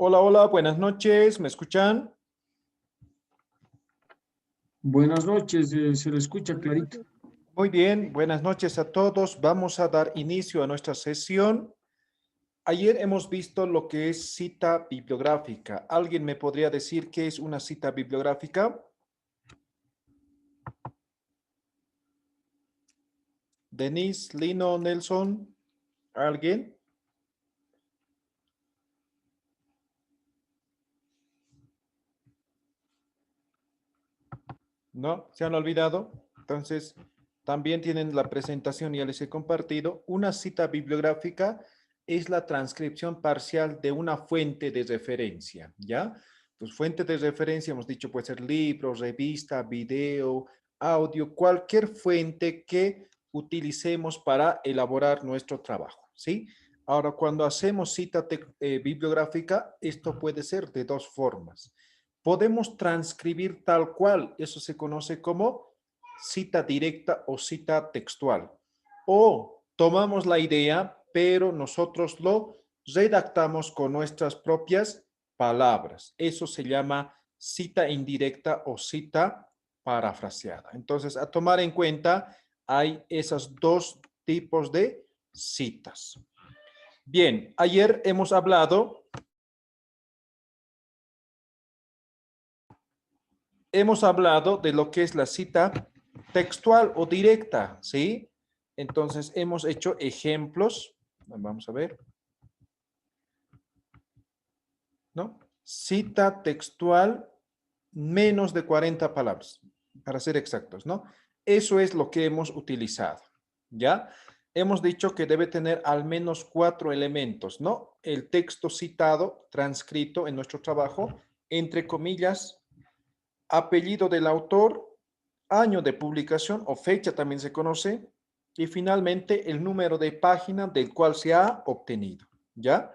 Hola, hola, buenas noches, ¿me escuchan? Buenas noches, se le escucha clarito. Muy bien, buenas noches a todos. Vamos a dar inicio a nuestra sesión. Ayer hemos visto lo que es cita bibliográfica. ¿Alguien me podría decir qué es una cita bibliográfica? Denise, Lino, Nelson, ¿alguien? ¿No? ¿Se han olvidado? Entonces, también tienen la presentación, ya les he compartido. Una cita bibliográfica es la transcripción parcial de una fuente de referencia, ¿ya? Pues fuente de referencia, hemos dicho, puede ser libro, revista, video, audio, cualquier fuente que utilicemos para elaborar nuestro trabajo, ¿sí? Ahora, cuando hacemos cita bibliográfica, esto puede ser de dos formas. Podemos transcribir tal cual, eso se conoce como cita directa o cita textual. O tomamos la idea, pero nosotros lo redactamos con nuestras propias palabras. Eso se llama cita indirecta o cita parafraseada. Entonces, a tomar en cuenta, hay esos dos tipos de citas. Bien, ayer hemos hablado de lo que es la cita textual o directa, ¿sí? Entonces, hemos hecho ejemplos. Vamos a ver, ¿no? Cita textual menos de 40 palabras, para ser exactos, ¿no? Eso es lo que hemos utilizado, ¿ya? Hemos dicho que debe tener al menos 4 elementos, ¿no? El texto citado, transcrito en nuestro trabajo, entre comillas, apellido del autor, año de publicación o fecha también se conoce, y finalmente el número de página del cual se ha obtenido, ¿ya?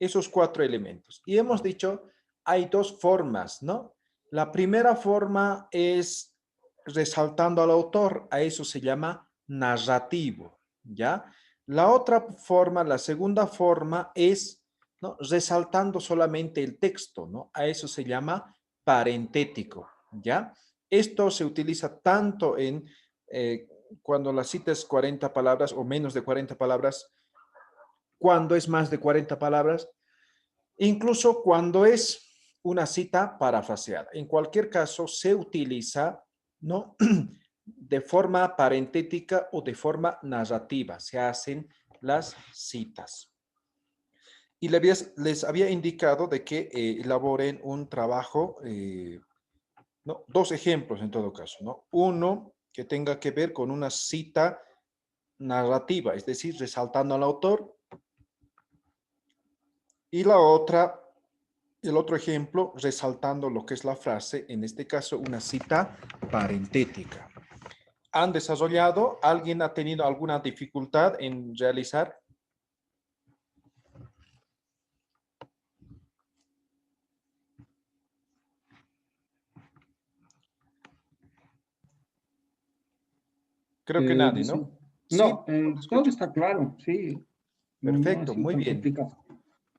Esos 4 elementos. Y hemos dicho, hay dos formas, ¿no? La primera forma es resaltando al autor, a eso se llama narrativo, ¿ya? La otra forma, la segunda forma es, ¿no? Resaltando solamente el texto, ¿no? A eso se llama parentético, ¿ya? Esto se utiliza tanto en cuando la cita es 40 palabras o menos de 40 palabras, cuando es más de 40 palabras, incluso cuando es una cita parafraseada. En cualquier caso, se utiliza, ¿no? De forma parentética o de forma narrativa, se hacen las citas. Y les había indicado de que elaboren un trabajo, ¿no? Dos ejemplos en todo caso, ¿no? Uno que tenga que ver con una cita narrativa, es decir, resaltando al autor, y la otra, el otro ejemplo, resaltando lo que es la frase, en este caso una cita parentética. ¿Han desarrollado? ¿Alguien ha tenido alguna dificultad en realizar? Creo que nadie, Dice, ¿no? Sí, no, ¿no te todo escucho? está claro, sí, no ha Perfecto, sido muy tan bien. complicado.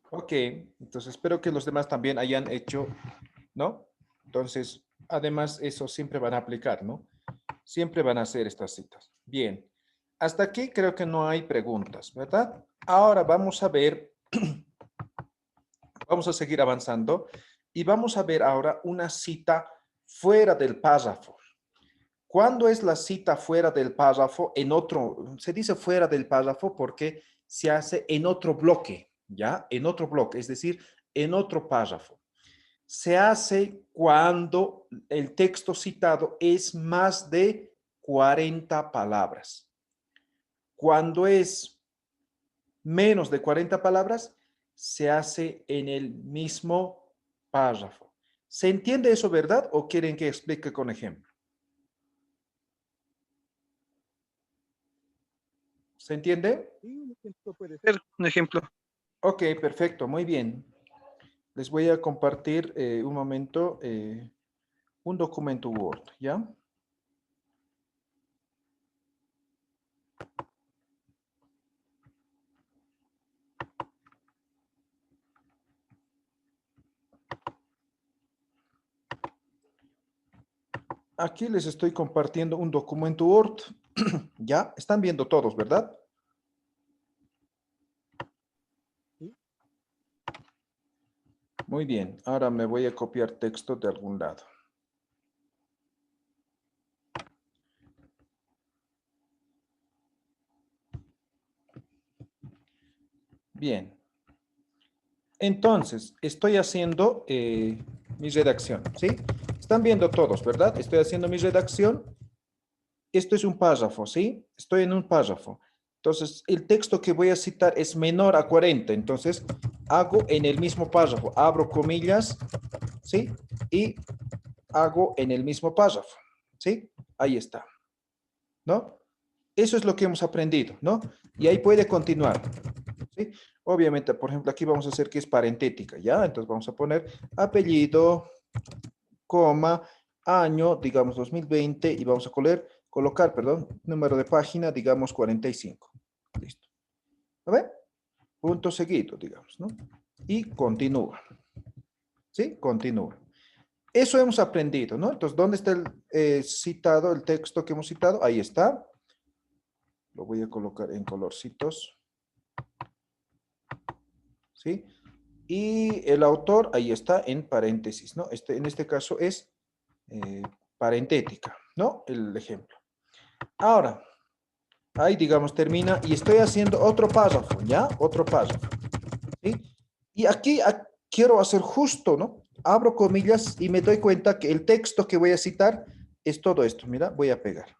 Ok, entonces espero que los demás también hayan hecho, ¿no? Entonces, además, eso siempre van a aplicar, ¿no? Siempre van a hacer estas citas. Bien, hasta aquí creo que no hay preguntas, ¿verdad? Ahora vamos a ver, vamos a seguir avanzando y vamos a ver ahora una cita fuera del párrafo. ¿Cuándo es la cita fuera del párrafo? En otro, se dice fuera del párrafo porque se hace en otro bloque, ¿ya? En otro bloque, es decir, en otro párrafo. Se hace cuando el texto citado es más de 40 palabras. Cuando es menos de 40 palabras, se hace en el mismo párrafo. ¿Se entiende eso, verdad? ¿O quieren que explique con ejemplo? ¿Se entiende? Sí, esto puede ser un ejemplo. Ok, perfecto, muy bien. Les voy a compartir un momento un documento Word, ¿ya? Aquí les estoy compartiendo un documento Word. Ya, están viendo todos, ¿verdad? Muy bien, ahora me voy a copiar texto de algún lado. Bien. Entonces, estoy haciendo mi redacción, ¿sí? Están viendo todos, ¿verdad? Estoy haciendo mi redacción. Esto es un párrafo, ¿sí? Estoy en un párrafo. Entonces, el texto que voy a citar es menor a 40. Entonces, hago en el mismo párrafo, abro comillas, ¿sí? Y hago en el mismo párrafo, ¿sí? Ahí está, ¿no? Eso es lo que hemos aprendido, ¿no? Y ahí puede continuar, ¿sí? Obviamente, por ejemplo, aquí vamos a hacer que es parentética, ¿ya? Entonces vamos a poner apellido, coma, año, digamos 2020, y vamos a colocar, perdón, número de página, digamos 45. Listo. ¿A ver? Punto seguido, digamos, ¿no? Y continúa. ¿Sí? Continúa. Eso hemos aprendido, ¿no? Entonces, ¿dónde está el citado, el texto que hemos citado? Ahí está. Lo voy a colocar en colorcitos. ¿Sí? Y el autor, ahí está en paréntesis, ¿no? En este caso es parentética, ¿no? El ejemplo. Ahora, ahí, digamos, termina y estoy haciendo otro párrafo, ¿ya? Otro párrafo, ¿sí? Y aquí quiero hacer justo, ¿no? Abro comillas y me doy cuenta que el texto que voy a citar es todo esto. Mira, voy a pegar.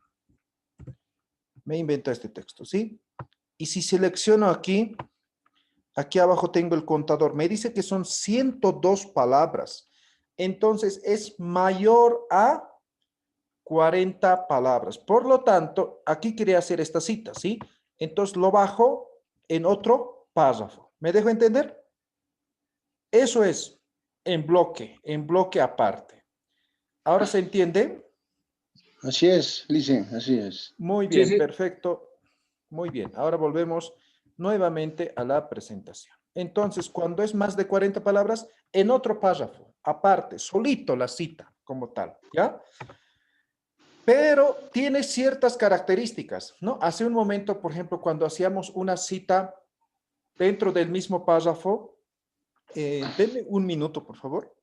Me invento este texto, ¿sí? Y si selecciono aquí, aquí abajo tengo el contador. Me dice que son 102 palabras. Entonces, es mayor a 40 palabras. Por lo tanto, aquí quería hacer esta cita, ¿sí? Entonces, lo bajo en otro párrafo. ¿Me dejo entender? Eso es en bloque aparte. ¿Ahora se entiende? Así es, Lice, así es. Muy Sí, bien, sí. perfecto. Muy bien, ahora volvemos nuevamente a la presentación. Entonces, cuando es más de 40 palabras, en otro párrafo, aparte, solito la cita como tal, ¿ya? Pero tiene ciertas características, ¿no? Hace un momento, por ejemplo, cuando hacíamos una cita dentro del mismo párrafo, denme un minuto, por favor.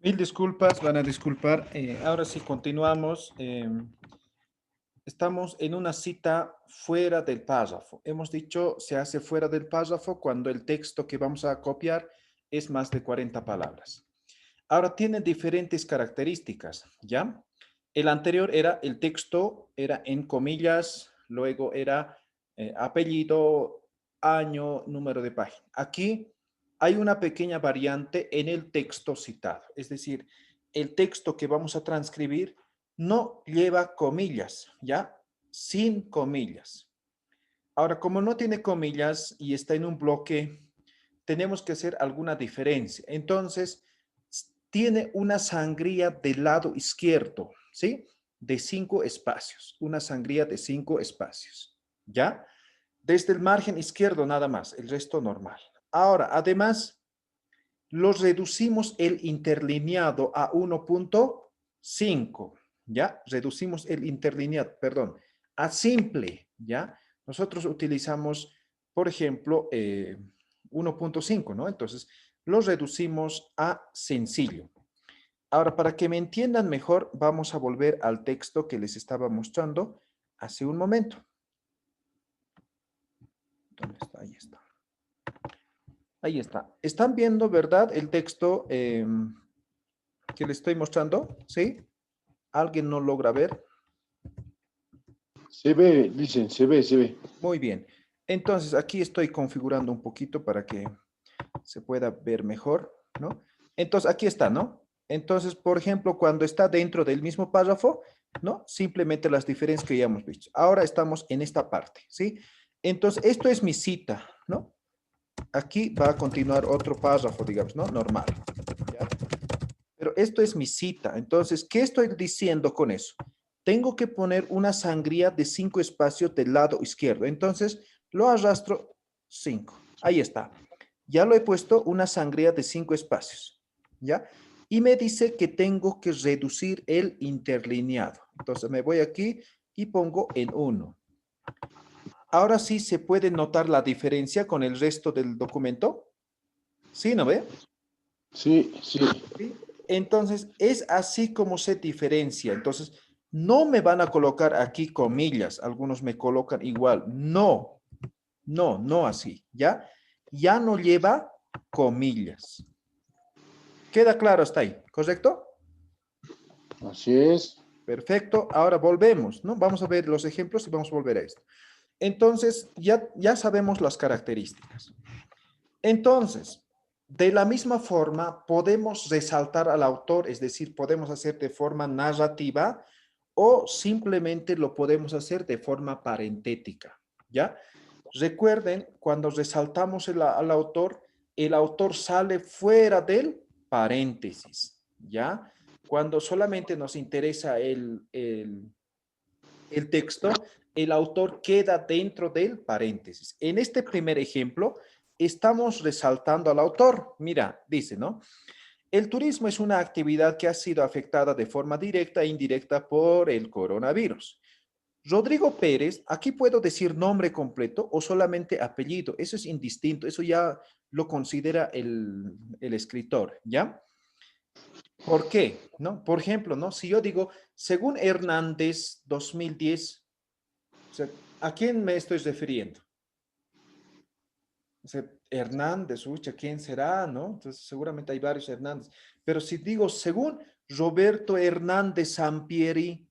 Mil disculpas, van a disculpar. Ahora sí continuamos. Estamos en una cita fuera del párrafo. Hemos dicho se hace fuera del párrafo cuando el texto que vamos a copiar es más de 40 palabras. Ahora tiene diferentes características, ¿ya? El anterior era el texto, era en comillas, luego era apellido, año, número de página. Aquí hay una pequeña variante en el texto citado, es decir, el texto que vamos a transcribir no lleva comillas, ¿ya? Sin comillas. Ahora, como no tiene comillas y está en un bloque, tenemos que hacer alguna diferencia. Entonces, tiene una sangría del lado izquierdo, ¿sí? De 5 espacios, una sangría de 5 espacios, ¿ya? Desde el margen izquierdo nada más, el resto normal. Ahora, además, los reducimos el interlineado a 1.5, ¿ya? Reducimos el interlineado, perdón, a simple, ¿ya? Nosotros utilizamos, por ejemplo, 1.5, ¿no? Entonces, los reducimos a sencillo. Ahora, para que me entiendan mejor, vamos a volver al texto que les estaba mostrando hace un momento. ¿Dónde está? Ahí está. Ahí está. ¿Están viendo, verdad, el texto que les estoy mostrando? ¿Sí? ¿Alguien no logra ver? Se ve, dicen, se ve, se ve. Muy bien. Entonces, aquí estoy configurando un poquito para que se pueda ver mejor, ¿no? Entonces, aquí está, ¿no? Entonces, por ejemplo, cuando está dentro del mismo párrafo, ¿no? Simplemente las diferencias que ya hemos visto. Ahora estamos en esta parte, ¿sí? Entonces, esto es mi cita, ¿no? Aquí va a continuar otro párrafo, digamos, ¿no? Normal. ¿Ya? Pero esto es mi cita. Entonces, ¿qué estoy diciendo con eso? Tengo que poner una sangría de 5 espacios del lado izquierdo. Entonces, lo arrastro 5. Ahí está. Ya lo he puesto una sangría de 5 espacios. ¿Ya? Y me dice que tengo que reducir el interlineado. Entonces, me voy aquí y pongo en 1. Ahora sí se puede notar la diferencia con el resto del documento. ¿Sí, no ve? Sí, sí. ¿Sí? Entonces, es así como se diferencia. Entonces, no me van a colocar aquí comillas. Algunos me colocan igual. No, no, no así. ¿Ya? Ya no lleva comillas. ¿Queda claro hasta ahí? ¿Correcto? Así es. Perfecto. Ahora volvemos, ¿no? Vamos a ver los ejemplos y vamos a volver a esto. Entonces, ya sabemos las características. Entonces, de la misma forma, podemos resaltar al autor, es decir, podemos hacer de forma narrativa o simplemente lo podemos hacer de forma parentética, ¿ya? Recuerden, cuando resaltamos al autor, el autor sale fuera del paréntesis, ¿ya? Cuando solamente nos interesa el texto, el autor queda dentro del paréntesis. En este primer ejemplo, estamos resaltando al autor. Mira, dice, ¿no? El turismo es una actividad que ha sido afectada de forma directa e indirecta por el coronavirus. Rodrigo Pérez, aquí puedo decir nombre completo o solamente apellido. Eso es indistinto, eso ya lo considera el escritor, ¿ya? ¿Por qué? ¿No? Por ejemplo, ¿no? Si yo digo, según Hernández 2010, o sea, ¿a quién me estoy refiriendo? O sea, Hernández, uy, ¿a quién será, no? Entonces, seguramente hay varios Hernández. Pero si digo, según Roberto Hernández Sampieri,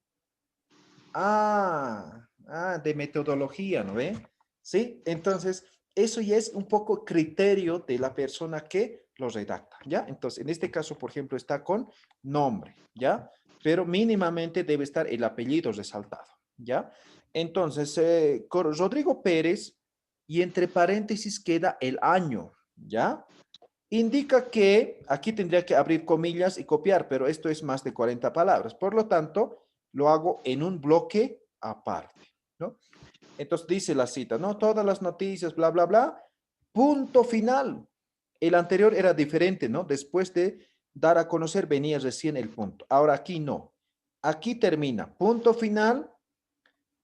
de metodología, ¿no ve? ¿Sí? Entonces, eso ya es un poco criterio de la persona que lo redacta, ¿ya? Entonces, en este caso, por ejemplo, está con nombre, ¿ya? Pero mínimamente debe estar el apellido resaltado, ¿ya? Entonces, con Rodrigo Pérez, y entre paréntesis queda el año, ¿ya? Indica que aquí tendría que abrir comillas y copiar, pero esto es más de 40 palabras. Por lo tanto, lo hago en un bloque aparte, ¿no? Entonces dice la cita, ¿no? Todas las noticias, bla, bla, bla, punto final. El anterior era diferente, ¿no? Después de dar a conocer venía recién el punto. Ahora aquí no. Aquí termina, punto final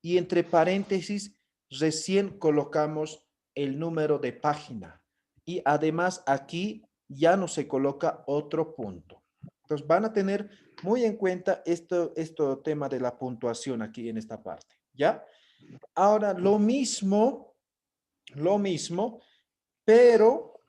y entre paréntesis recién colocamos el número de página. Y además aquí ya no se coloca otro punto. Entonces van a tener muy en cuenta esto tema de la puntuación aquí en esta parte, ¿ya? Ahora, lo mismo, pero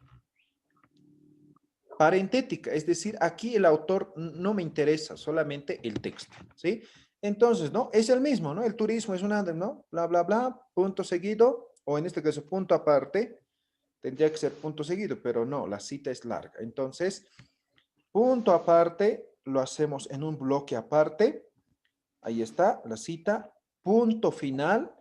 parentética, es decir, aquí el autor no me interesa, solamente el texto, ¿sí? Entonces, ¿no? Es el mismo, ¿no? El turismo es una, ¿no? Bla, bla, bla, punto seguido, o en este caso, punto aparte, tendría que ser punto seguido, pero no, la cita es larga. Entonces, punto aparte, lo hacemos en un bloque aparte, ahí está, la cita, punto final,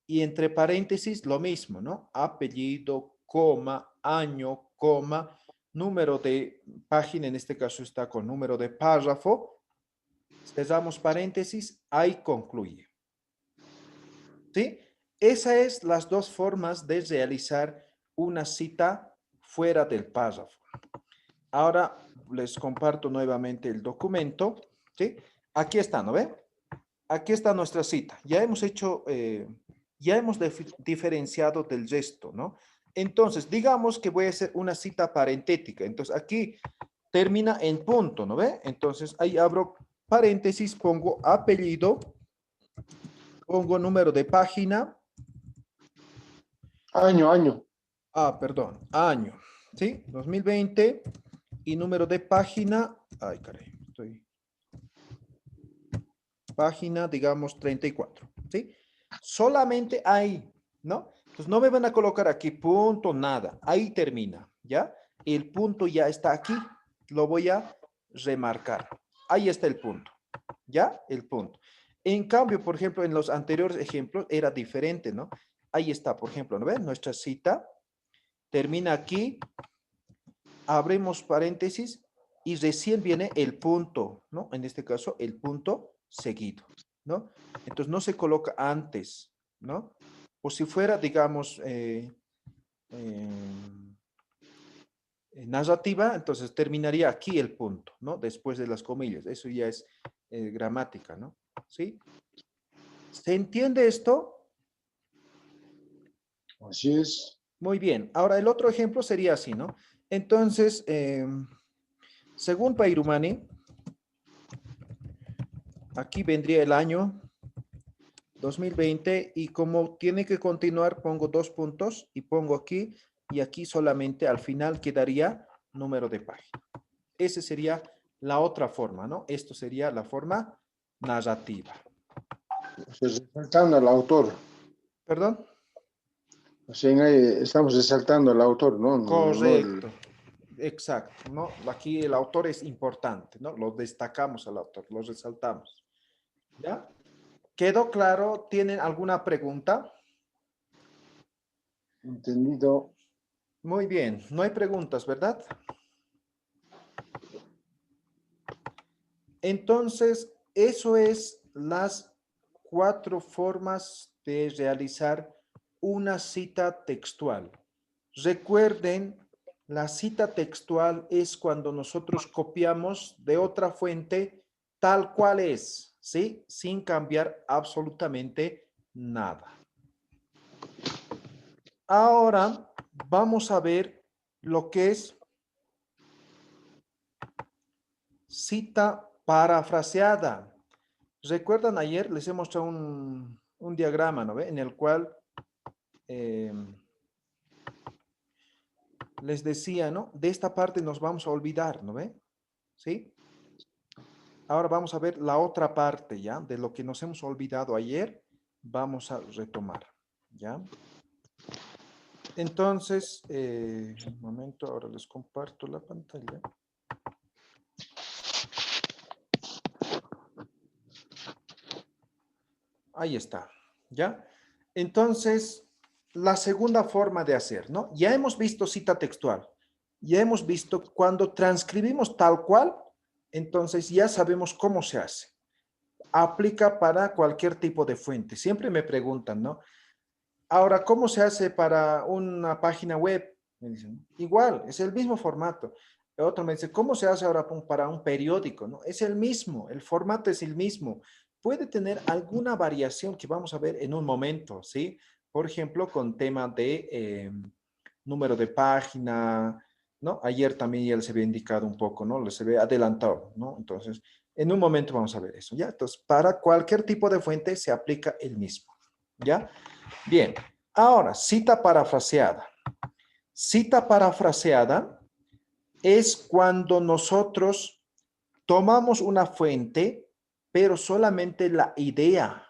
y entre paréntesis lo mismo, ¿no? Apellido, coma, año, coma, número de página, en este caso está con número de párrafo, cerramos paréntesis, ahí concluye. ¿Sí? Esas es las dos formas de realizar una cita fuera del párrafo. Ahora les comparto nuevamente el documento, ¿sí? Aquí está, ¿no ve? Aquí está nuestra cita. Ya hemos hecho, ya hemos diferenciado del resto, ¿no? Entonces, digamos que voy a hacer una cita parentética. Entonces, aquí termina en punto, ¿no ve? Entonces, ahí abro paréntesis, pongo apellido, pongo número de página. Año. Perdón, año, ¿sí? 2020 y número de página. Ay, caray, página, digamos, 34, ¿sí? Solamente ahí, ¿no? Entonces no me van a colocar aquí punto, nada. Ahí termina, ¿ya? El punto ya está aquí. Lo voy a remarcar. Ahí está el punto, ¿ya? El punto. En cambio, por ejemplo, en los anteriores ejemplos era diferente, ¿no? Ahí está, por ejemplo, ¿no ven? Nuestra cita termina aquí. Abrimos paréntesis y recién viene el punto, ¿no? En este caso, el punto seguido, ¿no? Entonces, no se coloca antes, ¿no? O si fuera, digamos, narrativa, entonces terminaría aquí el punto, ¿no? Después de las comillas. Eso ya es gramática, ¿no? ¿Sí? ¿Se entiende esto? Así es. Muy bien. Ahora, el otro ejemplo sería así, ¿no? Entonces, según Pairumani, aquí vendría el año 2020 y como tiene que continuar pongo dos puntos y pongo aquí y aquí solamente al final quedaría número de página. Esa sería la otra forma, ¿no? Esto sería la forma narrativa. O sea, resaltando al autor. ¿Perdón? O sea, estamos resaltando al autor, ¿no? No Correcto. Exacto, ¿no? Aquí el autor es importante, ¿no? Lo destacamos al autor, lo resaltamos. ¿Ya? ¿Quedó claro? ¿Tienen alguna pregunta? entendido. Muy bien, no hay preguntas, ¿verdad? Entonces, eso es las 4 formas de realizar una cita textual. Recuerden, la cita textual es cuando nosotros copiamos de otra fuente tal cual es, ¿sí? Sin cambiar absolutamente nada. Ahora vamos a ver lo que es cita parafraseada. ¿Recuerdan ayer? Les he mostrado un diagrama, ¿no ve? En el cual les decía, ¿no? De esta parte nos vamos a olvidar, ¿no ve? ¿Sí? Ahora vamos a ver la otra parte, ¿ya? De lo que nos hemos olvidado ayer, vamos a retomar, ¿ya? Entonces, un momento, ahora les comparto la pantalla. Ahí está, ¿ya? Entonces, la segunda forma de hacer, ¿no? Ya hemos visto cita textual, ya hemos visto cuando transcribimos tal cual, entonces ya sabemos cómo se hace. Aplica para cualquier tipo de fuente. Siempre me preguntan, ¿no? Ahora, ¿cómo se hace para una página web? Me dicen, igual, es el mismo formato. Otro me dice, ¿cómo se hace ahora para un periódico? ¿No? Es el mismo, el formato es el mismo. Puede tener alguna variación que vamos a ver en un momento, ¿sí? Por ejemplo, con tema de número de página, ¿no? Ayer también ya les había indicado un poco, ¿no? Les había adelantado, ¿no? Entonces, en un momento vamos a ver eso, ¿ya? Entonces, para cualquier tipo de fuente se aplica el mismo, ¿ya? Bien, ahora, cita parafraseada. Cita parafraseada es cuando nosotros tomamos una fuente, pero solamente la idea.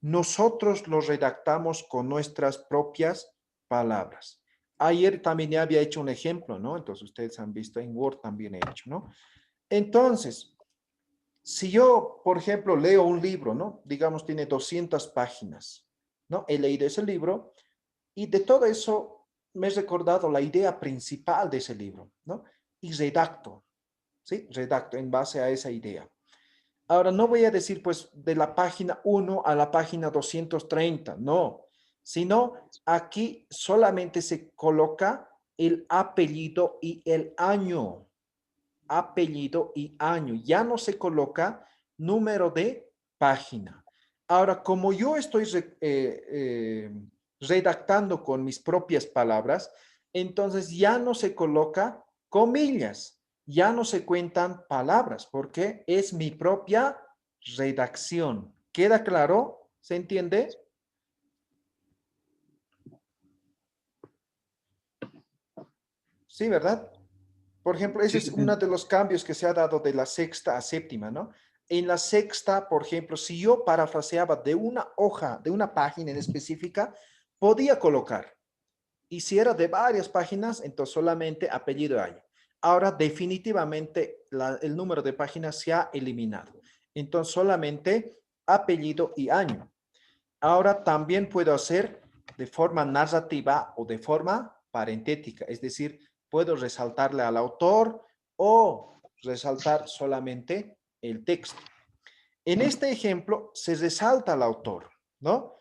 Nosotros lo redactamos con nuestras propias palabras. Ayer también ya había hecho un ejemplo, ¿no? Entonces ustedes han visto en Word también he hecho, ¿no? Entonces, si yo, por ejemplo, leo un libro, ¿no? Digamos, tiene 200 páginas, ¿no? He leído ese libro y de todo eso me he recordado la idea principal de ese libro, ¿no? Y redacto, ¿sí? Redacto en base a esa idea. Ahora, no voy a decir, pues, de la página 1 a la página 230, no, sino aquí solamente se coloca el apellido y el año. Apellido y año. Ya no se coloca número de página. Ahora, como yo estoy redactando con mis propias palabras, entonces ya no se coloca comillas, ya no se cuentan palabras, porque es mi propia redacción. ¿Queda claro? ¿Se entiende? Sí, ¿verdad? Por ejemplo, ese Sí, es uno de los cambios que se ha dado de la sexta a séptima, ¿no? En la sexta, por ejemplo, si yo parafraseaba de una hoja, de una página en específica, podía colocar. Y si era de varias páginas, entonces solamente apellido y año. Ahora definitivamente el número de páginas se ha eliminado. Entonces solamente apellido y año. Ahora también puedo hacer de forma narrativa o de forma parentética, es decir, puedo resaltarle al autor o resaltar solamente el texto. En este ejemplo se resalta al autor, ¿no?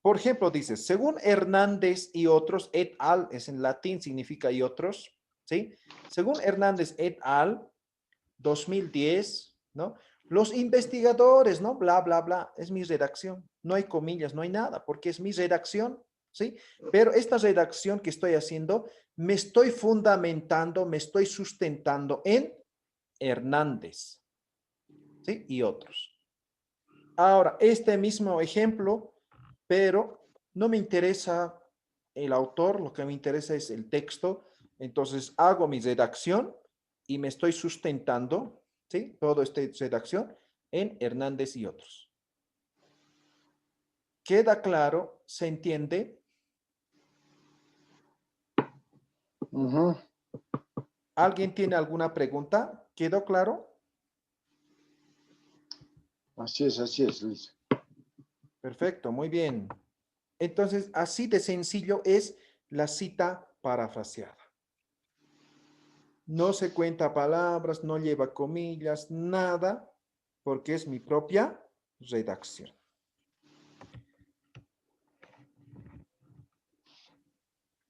Por ejemplo, dice, según Hernández y otros, et al, es en latín, significa y otros, ¿sí? Según Hernández et al, 2010, ¿no? Los investigadores, ¿no? Bla, bla, bla, es mi redacción. No hay comillas, no hay nada, porque es mi redacción, ¿sí? Pero esta redacción que estoy haciendo, me estoy fundamentando, me estoy sustentando en Hernández, ¿sí? Y otros. Ahora, este mismo ejemplo, pero no me interesa el autor, lo que me interesa es el texto. Entonces hago mi redacción y me estoy sustentando, ¿sí? Toda esta redacción en Hernández y otros. ¿Queda claro? ¿Se entiende? Ujú. ¿Alguien tiene alguna pregunta? ¿Quedó claro? Así es, Luis. Perfecto, muy bien. Entonces, así de sencillo es la cita parafraseada. No se cuenta palabras, no lleva comillas, nada, porque es mi propia redacción.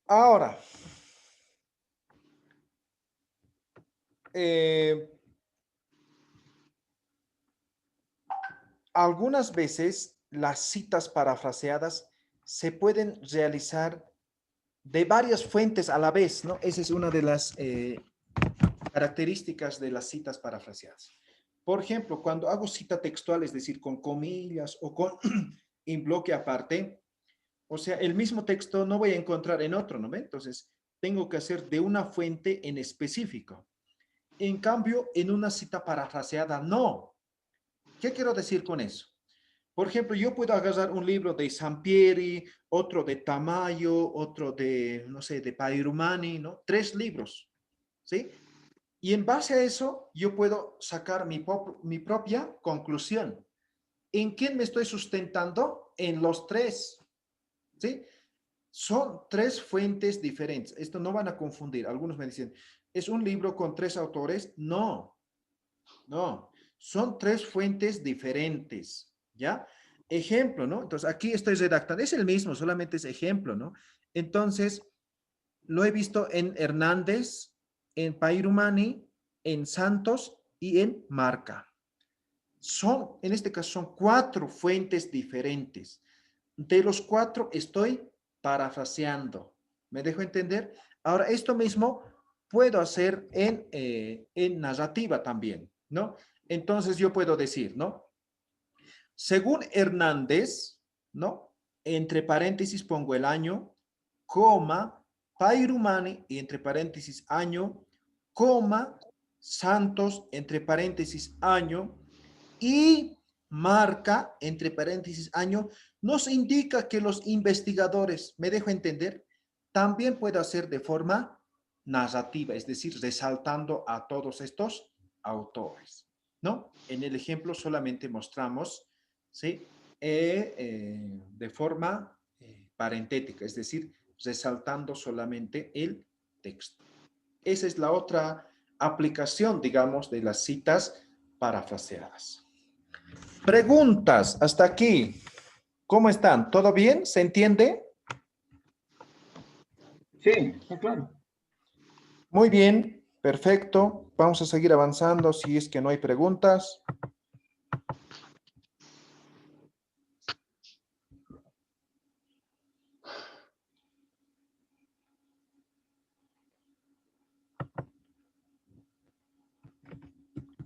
Ahora, algunas veces las citas parafraseadas se pueden realizar de varias fuentes a la vez, ¿no? Esa es una de las características de las citas parafraseadas. Por ejemplo, cuando hago cita textual, es decir, con comillas o con en bloque aparte, o sea, el mismo texto no voy a encontrar en otro, ¿no ve? Entonces, tengo que hacer de una fuente en específico. En cambio, en una cita parafraseada, no. ¿Qué quiero decir con eso? Por ejemplo, yo puedo agarrar un libro de Sampieri, otro de Tamayo, otro de, no sé, de Pairumani, ¿no? 3 libros, ¿sí? Y en base a eso, yo puedo sacar mi propia conclusión. ¿En quién me estoy sustentando? En los 3, ¿sí? Son 3 fuentes diferentes. Esto no van a confundir. Algunos me dicen, ¿es un libro con 3 autores? No, no. Son 3 fuentes diferentes, ¿ya? Ejemplo, ¿no? Entonces, aquí estoy redactando. Es el mismo, solamente es ejemplo, ¿no? Entonces, lo he visto en Hernández, en Pairumani, en Santos y en Marca. En este caso, son 4 fuentes diferentes. De los 4 estoy parafraseando. ¿Me dejo entender? Ahora, esto mismo puedo hacer en narrativa también, ¿no? Entonces yo puedo decir, ¿no? Según Hernández, ¿no? Entre paréntesis pongo el año, coma, Pairumani, y entre paréntesis año, coma, Santos, entre paréntesis año, y marca, entre paréntesis año, nos indica que los investigadores, me dejo entender, también puedo hacer de forma narrativa, es decir, resaltando a todos estos autores, ¿no? En el ejemplo solamente mostramos, ¿sí? De forma parentética, es decir, resaltando solamente el texto. Esa es la otra aplicación, digamos, de las citas parafraseadas. Preguntas hasta aquí. ¿Cómo están? ¿Todo bien? ¿Se entiende? Sí, está claro. Muy bien, perfecto. Vamos a seguir avanzando si es que no hay preguntas.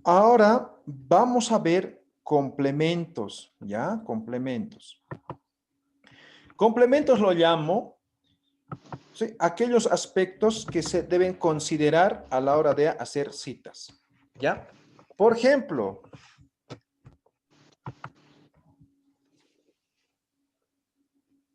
Ahora vamos a ver complementos, ¿ya? Complementos. Complementos lo llamo, ¿sí? Aquellos aspectos que se deben considerar a la hora de hacer citas, ¿ya? Por ejemplo,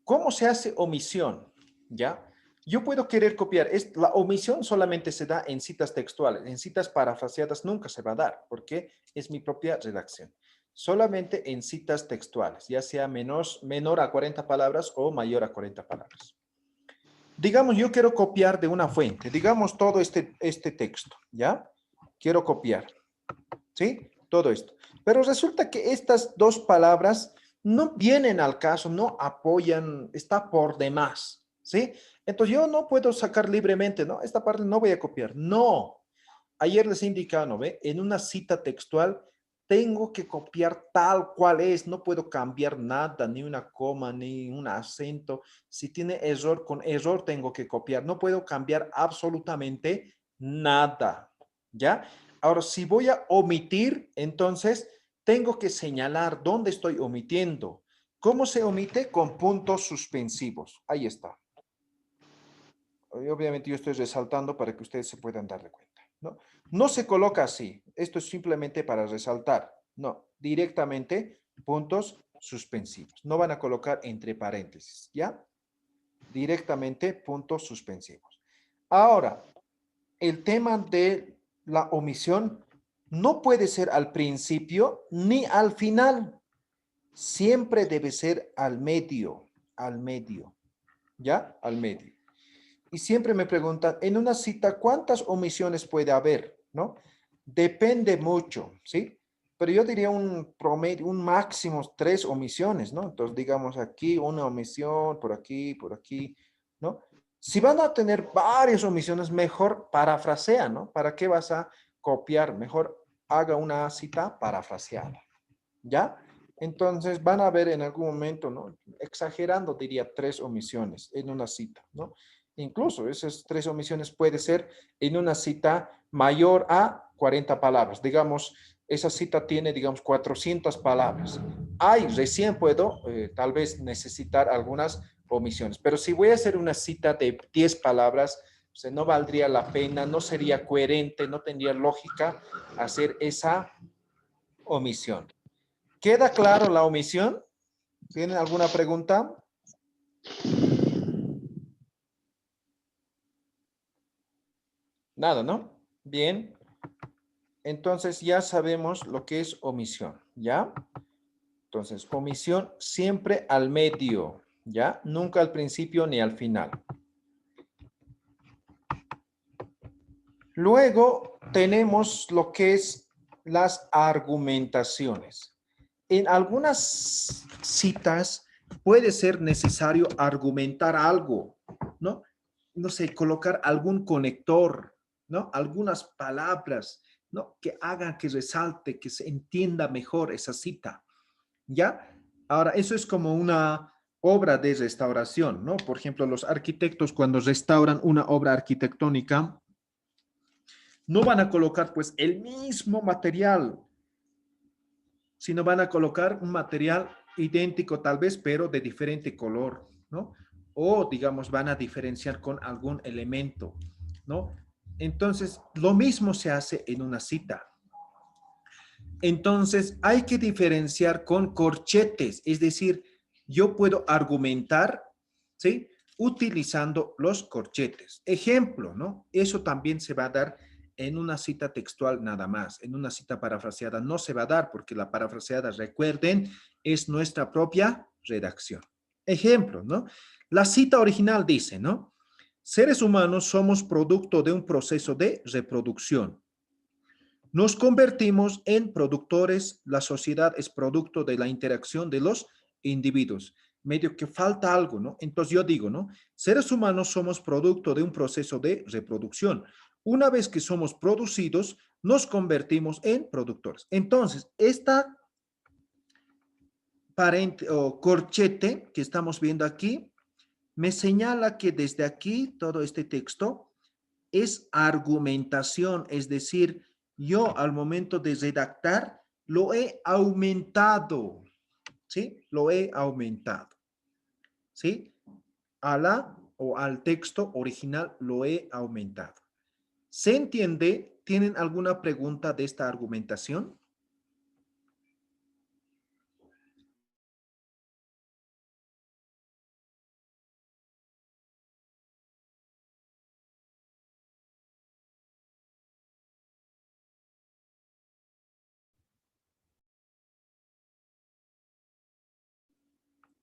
¿cómo se hace omisión? ¿Ya? Yo puedo querer copiar. La omisión solamente se da en citas textuales. En citas parafraseadas nunca se va a dar, porque es mi propia redacción. Solamente en citas textuales, ya sea menor a 40 palabras o mayor a 40 palabras. Digamos, yo quiero copiar de una fuente. Digamos todo este texto, ¿ya? Quiero copiar, ¿sí? Todo esto. Pero resulta que estas dos palabras no vienen al caso, no apoyan, está por demás, ¿sí? Entonces yo no puedo sacar libremente, ¿no? Esta parte no voy a copiar. No. Ayer les he indicado, ¿no ve? En una cita textual tengo que copiar tal cual es, no puedo cambiar nada, ni una coma, ni un acento. Si tiene error, con error tengo que copiar. No puedo cambiar absolutamente nada, ¿ya? Ahora, si voy a omitir, entonces tengo que señalar dónde estoy omitiendo. ¿Cómo se omite? Con puntos suspensivos. Ahí está. Y obviamente yo estoy resaltando para que ustedes se puedan dar de cuenta, ¿no? No se coloca así. Esto es simplemente para resaltar. No, directamente puntos suspensivos. No van a colocar entre paréntesis, ¿ya? Directamente puntos suspensivos. Ahora, el tema de la omisión no puede ser al principio ni al final. Siempre debe ser al medio, ¿ya? Al medio. Y siempre me preguntan, en una cita, ¿cuántas omisiones puede haber? ¿No? Depende mucho, ¿sí? Pero yo diría un promedio, un máximo 3 omisiones, ¿no? Entonces, digamos aquí una omisión, por aquí, ¿no? Si van a tener varias omisiones, mejor parafrasea, ¿no? ¿Para qué vas a copiar? Mejor haga una cita parafraseada, ¿ya? Entonces van a ver en algún momento, ¿no? Exagerando, diría 3 omisiones en una cita, ¿no? Incluso esas 3 omisiones puede ser en una cita mayor a 40 palabras. Digamos, esa cita tiene, digamos, 400 palabras. Ahí recién puedo tal vez necesitar algunas omisiones. Pero si voy a hacer una cita de 10 palabras, o sea, no valdría la pena, no sería coherente, no tendría lógica hacer esa omisión. ¿Queda claro la omisión? ¿Tienen alguna pregunta? Nada, ¿no? Bien. Entonces ya sabemos lo que es omisión, ¿ya? Entonces, omisión siempre al medio, ¿ya? Nunca al principio ni al final. Luego tenemos lo que es las argumentaciones. En algunas citas puede ser necesario argumentar algo, ¿no? No sé, colocar algún conector, ¿no? Algunas palabras, ¿no? Que hagan que resalte, que se entienda mejor esa cita, ¿ya? Ahora, eso es como una obra de restauración, ¿no? Por ejemplo, los arquitectos cuando restauran una obra arquitectónica, no van a colocar pues el mismo material, sino van a colocar un material idéntico tal vez, pero de diferente color, ¿no? O digamos van a diferenciar con algún elemento, ¿no? Entonces, lo mismo se hace en una cita. Entonces, hay que diferenciar con corchetes, es decir, yo puedo argumentar, ¿sí? Utilizando los corchetes. Ejemplo, ¿no? Eso también se va a dar en una cita textual nada más. En una cita parafraseada no se va a dar porque la parafraseada, recuerden, es nuestra propia redacción. Ejemplo, ¿no? La cita original dice, ¿no? Seres humanos somos producto de un proceso de reproducción. Nos convertimos en productores, la sociedad es producto de la interacción de los individuos. Medio que falta algo, ¿no? Entonces yo digo, ¿no? Seres humanos somos producto de un proceso de reproducción. Una vez que somos producidos, nos convertimos en productores. Entonces, esta o corchete que estamos viendo aquí, me señala que desde aquí, todo este texto, es argumentación, es decir, yo al momento de redactar lo he aumentado, ¿sí? Lo he aumentado, ¿sí? A la o al texto original lo he aumentado. ¿Se entiende? ¿Tienen alguna pregunta de esta argumentación?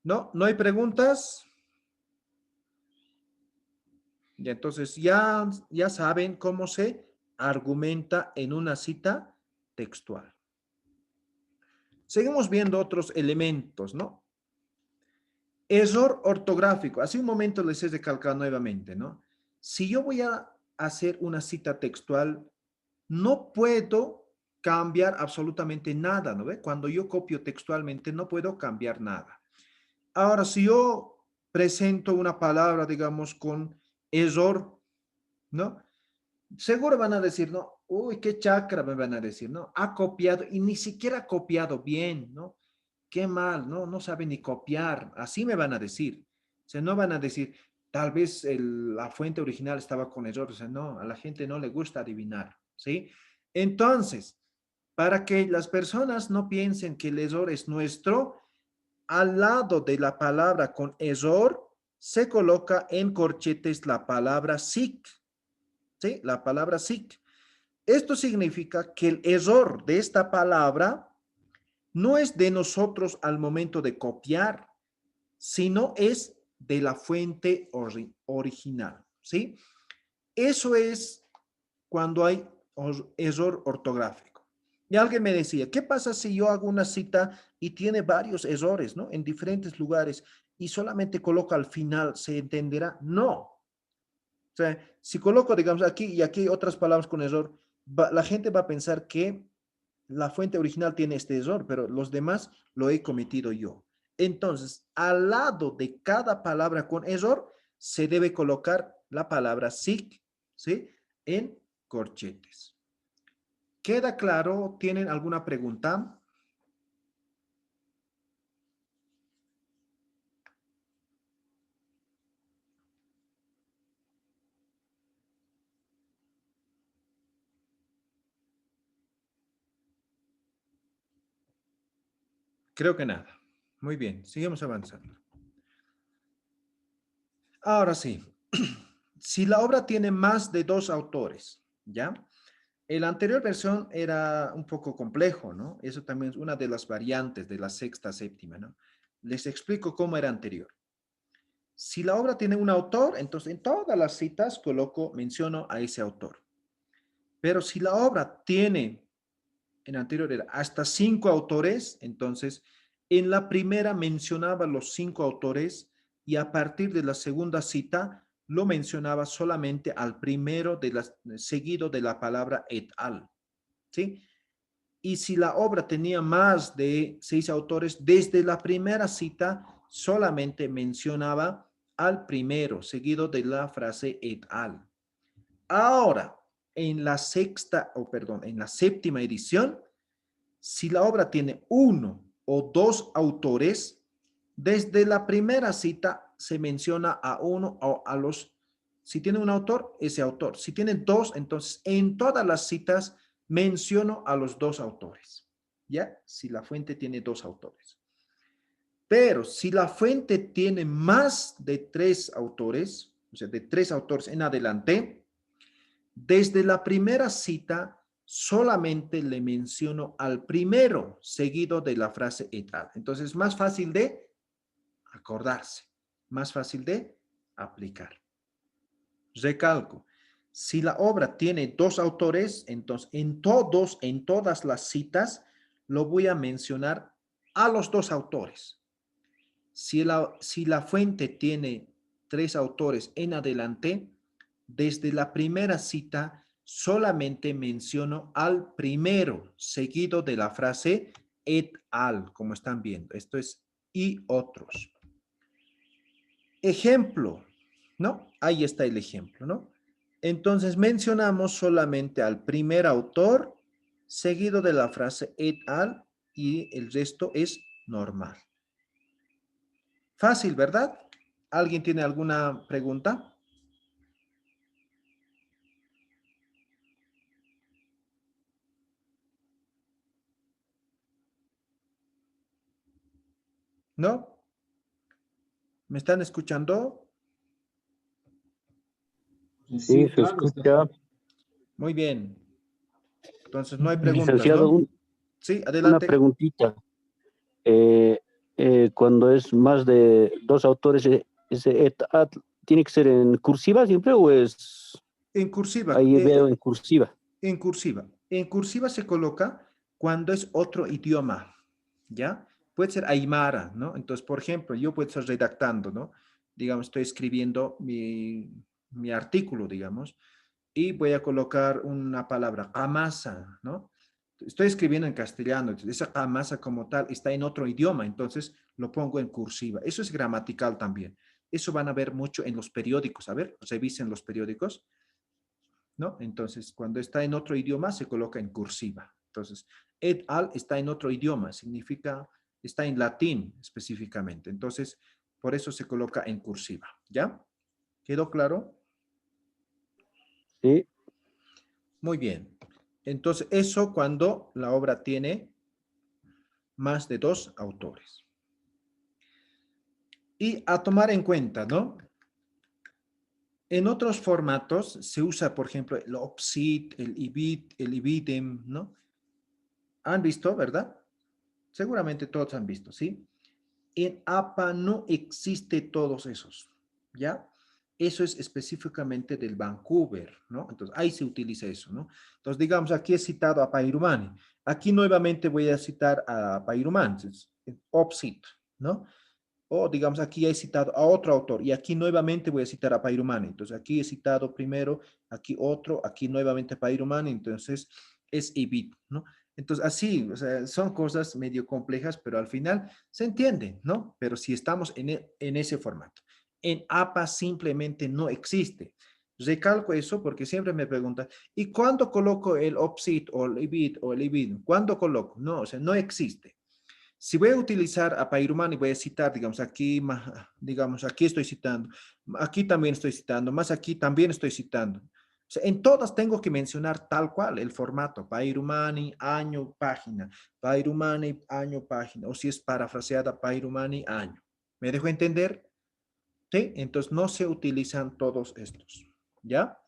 ¿No? ¿No hay preguntas? Y entonces ya saben cómo se argumenta en una cita textual. Seguimos viendo otros elementos, ¿no? Error ortográfico. Hace un momento les he recalcado nuevamente, ¿no? Si yo voy a hacer una cita textual, no puedo cambiar absolutamente nada, ¿no ve? Cuando yo copio textualmente, no puedo cambiar nada. Ahora, si yo presento una palabra, digamos, con error, ¿no? Seguro van a decir, ¿no? Uy, qué chacra me van a decir, ¿no? Ha copiado y ni siquiera ha copiado bien, ¿no? Qué mal, ¿no? No sabe ni copiar. Así me van a decir. O sea, no van a decir, tal vez la fuente original estaba con error. O sea, no, a la gente no le gusta adivinar, ¿sí? Entonces, para que las personas no piensen que el error es nuestro, al lado de la palabra con error, se coloca en corchetes la palabra SIC, ¿sí? La palabra SIC. Esto significa que el error de esta palabra no es de nosotros al momento de copiar, sino es de la fuente original, ¿sí? Eso es cuando hay error ortográfico. Y alguien me decía, ¿qué pasa si yo hago una cita y tiene varios errores, ¿no? En diferentes lugares y solamente coloco al final, ¿se entenderá? No. O sea, si coloco, digamos, aquí y aquí otras palabras con error, la gente va a pensar que la fuente original tiene este error, pero los demás lo he cometido yo. Entonces, al lado de cada palabra con error, se debe colocar la palabra SIC, ¿sí? En corchetes. ¿Queda claro? ¿Tienen alguna pregunta? Creo que nada. Muy bien, sigamos avanzando. Ahora sí, si la obra tiene más de 2 autores, ¿ya? La anterior versión era un poco complejo, ¿no? Eso también es una de las variantes de la sexta, séptima, ¿no? Les explico cómo era anterior. Si la obra tiene un autor, entonces en todas las citas menciono a ese autor. Pero si la obra tiene, en anterior era hasta 5 autores, entonces en la primera mencionaba los 5 autores y a partir de la segunda cita lo mencionaba solamente al primero seguido de la palabra et al. ¿Sí? Y si la obra tenía más de 6 autores, desde la primera cita solamente mencionaba al primero, seguido de la frase et al. Ahora, en la en la séptima edición, si la obra tiene uno o dos autores, desde la primera cita se menciona a uno o a los, si tiene un autor, ese autor. Si tiene dos, entonces en todas las citas menciono a los dos autores, ¿ya? Si la fuente tiene dos autores. Pero si la fuente tiene más de tres autores, o sea, de tres autores en adelante, desde la primera cita solamente le menciono al primero, seguido de la frase et al. Entonces es más fácil de acordarse, más fácil de aplicar. Recalco, si la obra tiene dos autores, entonces en todas las citas, lo voy a mencionar a los dos autores. Si la fuente tiene tres autores en adelante, desde la primera cita solamente menciono al primero, seguido de la frase et al, como están viendo. Esto es y otros. Ejemplo, ¿no? Ahí está el ejemplo, ¿no? Entonces mencionamos solamente al primer autor, seguido de la frase et al, y el resto es normal. Fácil, ¿verdad? ¿Alguien tiene alguna pregunta? ¿No? ¿Me están escuchando? Sí, Sí, se claro, escucha. Muy bien. Entonces no hay preguntas, Licenciado, ¿no? Sí, una adelante. preguntita. Cuando es más de dos autores, ese et al, ¿tiene que ser en cursiva siempre o es En cursiva. ahí veo en cursiva? En cursiva. En cursiva se coloca cuando es otro idioma, ¿ya? Puede ser aymara, ¿no? Entonces, por ejemplo, yo puedo estar redactando, ¿no? Digamos, estoy escribiendo mi artículo, digamos, y voy a colocar una palabra, amasa, ¿no? Estoy escribiendo en castellano, entonces esa amasa como tal está en otro idioma, entonces lo pongo en cursiva. Eso es gramatical también. Eso van a ver mucho en los periódicos. A ver, revisen los periódicos, ¿no? Entonces, cuando está en otro idioma, se coloca en cursiva. Entonces, et al está en otro idioma, significa, está en latín específicamente. Entonces, por eso se coloca en cursiva, ¿ya? ¿Quedó claro? Sí, Muy bien. Entonces, eso cuando la obra tiene más de dos autores. Y a tomar en cuenta, ¿no? En otros formatos se usa, por ejemplo, el OPSIT, el IBIT, el IBIDEM, ¿no? ¿Han visto, verdad? Seguramente todos han visto, ¿sí? En APA no existe todos esos, ¿ya? Eso es específicamente del Vancouver, ¿no? Entonces, ahí se utiliza eso, ¿no? Entonces, digamos, aquí he citado a Pairumani. Aquí nuevamente voy a citar a Pairumani, OPSIT, ¿no? O, digamos, aquí he citado a otro autor y aquí nuevamente voy a citar a Pairumani. Entonces, aquí he citado primero, aquí otro, aquí nuevamente Pairumani. Entonces, es IBIT, ¿no? Entonces, así, o sea, son cosas medio complejas, pero al final se entiende, ¿no? Pero si estamos en ese formato. En APA simplemente no existe. Recalco eso porque siempre me preguntan, ¿y cuándo coloco el OPSIT o el IBIT o el IBID? ¿Cuándo coloco? No, o sea, no existe. Si voy a utilizar a Pairumani, voy a citar, digamos, aquí estoy citando, aquí también estoy citando, más aquí también estoy citando. O sea, en todas tengo que mencionar tal cual el formato, Pairumani, año, página, Pairumani, año, página, o si es parafraseada, Pairumani, año. ¿Me dejo entender? Sí, entonces no se utilizan todos estos, ¿ya?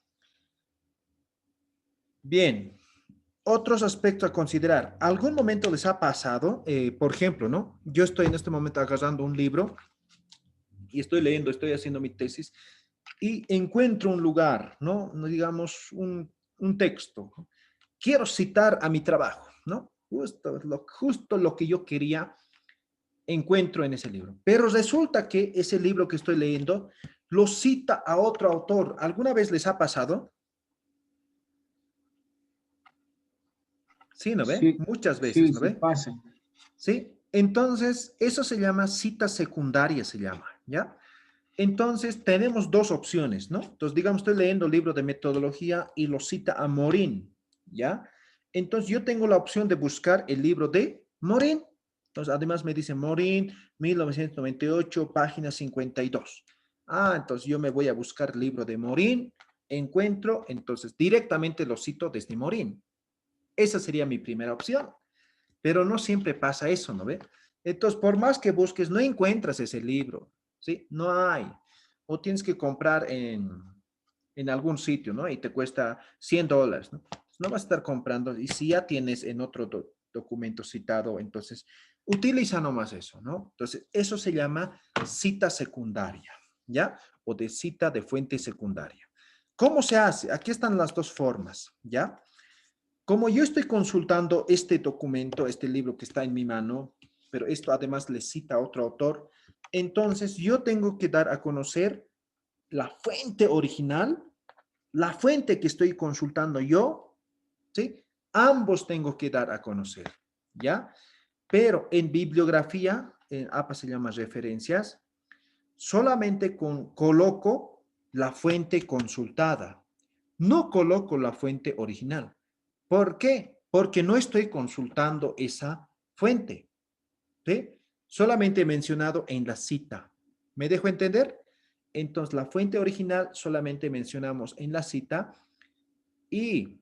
Bien. Otros aspectos a considerar. ¿Algún momento les ha pasado? Por ejemplo, ¿no? Yo estoy en este momento agarrando un libro y estoy leyendo, estoy haciendo mi tesis y encuentro un lugar, ¿no? Digamos, un texto. Quiero citar a mi trabajo, ¿no? Justo lo que yo quería encuentro en ese libro. Pero resulta que ese libro que estoy leyendo lo cita a otro autor. ¿Alguna vez les ha pasado? Sí, ¿no ve? sí, Muchas veces, sí, ¿no sí ve? pasa. ¿Sí? Entonces, eso se llama cita secundaria, se llama, ¿ya? Entonces, tenemos dos opciones, ¿no? Entonces, digamos, estoy leyendo el libro de metodología y lo cita a Morín, ¿ya? Entonces, yo tengo la opción de buscar el libro de Morín. Entonces, además me dice Morín, 1998, página 52. Ah, entonces yo me voy a buscar el libro de Morín, encuentro, entonces directamente lo cito desde Morín. Esa sería mi primera opción. Pero no siempre pasa eso, ¿no ve? Entonces, por más que busques, no encuentras ese libro, ¿sí? No hay. O tienes que comprar en algún sitio, ¿no? Y te cuesta $100, ¿no? No vas a estar comprando. Y si ya tienes en otro documento citado, entonces utiliza nomás eso, ¿no? Entonces, eso se llama cita secundaria, ¿ya? O de cita de fuente secundaria. ¿Cómo se hace? Aquí están las dos formas, ¿ya? Como yo estoy consultando este documento, este libro que está en mi mano, pero esto además le cita a otro autor, entonces yo tengo que dar a conocer la fuente original, la fuente que estoy consultando yo, ¿sí? Ambos tengo que dar a conocer, ¿ya? Pero en bibliografía, en APA se llama referencias, solamente coloco la fuente consultada, no coloco la fuente original. ¿Por qué? Porque no estoy consultando esa fuente, ¿sí? Solamente he mencionado en la cita. ¿Me dejo entender? Entonces, la fuente original solamente mencionamos en la cita y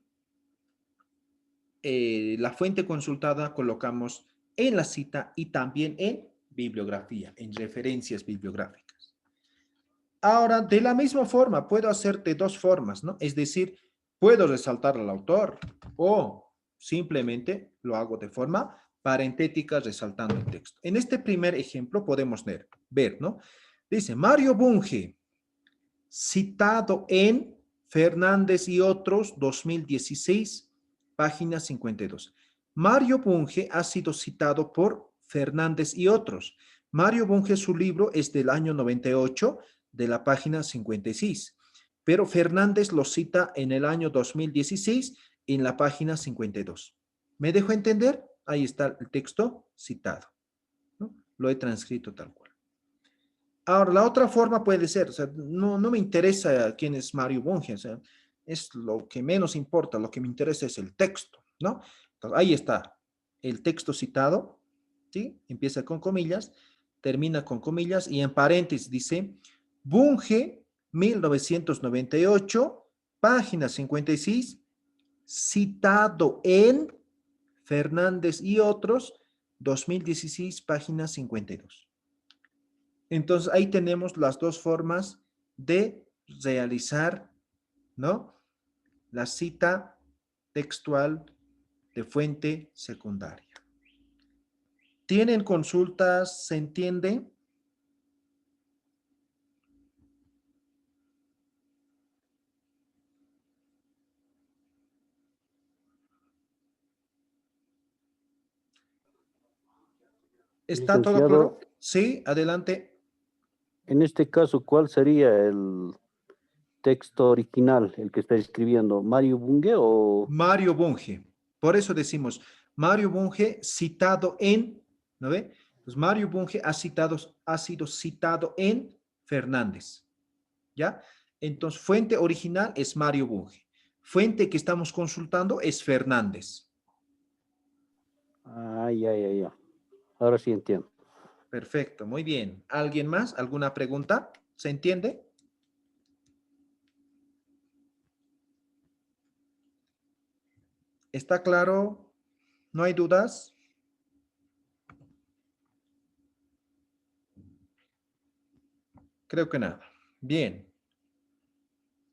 la fuente consultada colocamos en la cita y también en bibliografía, en referencias bibliográficas. Ahora, de la misma forma, puedo hacer de dos formas, ¿no? Es decir, puedo resaltar al autor o simplemente lo hago de forma parentética resaltando el texto. En este primer ejemplo podemos ver, ¿no? Dice, Mario Bunge, citado en Fernández y otros, 2016, página 52. Mario Bunge ha sido citado por Fernández y otros. Mario Bunge, su libro es del año 98, de la página 56, pero Fernández lo cita en el año 2016 en la página 52. ¿Me dejo entender? Ahí está el texto citado, ¿no? Lo he transcrito tal cual. Ahora, la otra forma puede ser, o sea, no me interesa quién es Mario Bunge, o sea, es lo que menos importa, lo que me interesa es el texto, ¿no? Entonces, ahí está el texto citado, ¿sí? Empieza con comillas, termina con comillas y en paréntesis dice, Bunge, 1998, página 56, citado en Fernández y otros, 2016, página 52. Entonces, ahí tenemos las dos formas de realizar, ¿no? La cita textual de fuente secundaria. ¿Tienen consultas? ¿Se entiende? ¿Está todo claro? Licenciado, Sí, adelante. en este caso, ¿cuál sería el texto original, el que está escribiendo? ¿Mario Bunge o...? Mario Bunge. Por eso decimos, Mario Bunge citado en, ¿no ve? Pues Mario Bunge ha sido citado en Fernández, ¿ya? Entonces, fuente original es Mario Bunge. Fuente que estamos consultando es Fernández. Ah, ya. Ahora sí entiendo. Perfecto, muy bien. ¿Alguien más? ¿Alguna pregunta? ¿Se entiende? ¿Está claro? ¿No hay dudas? Creo que nada. Bien.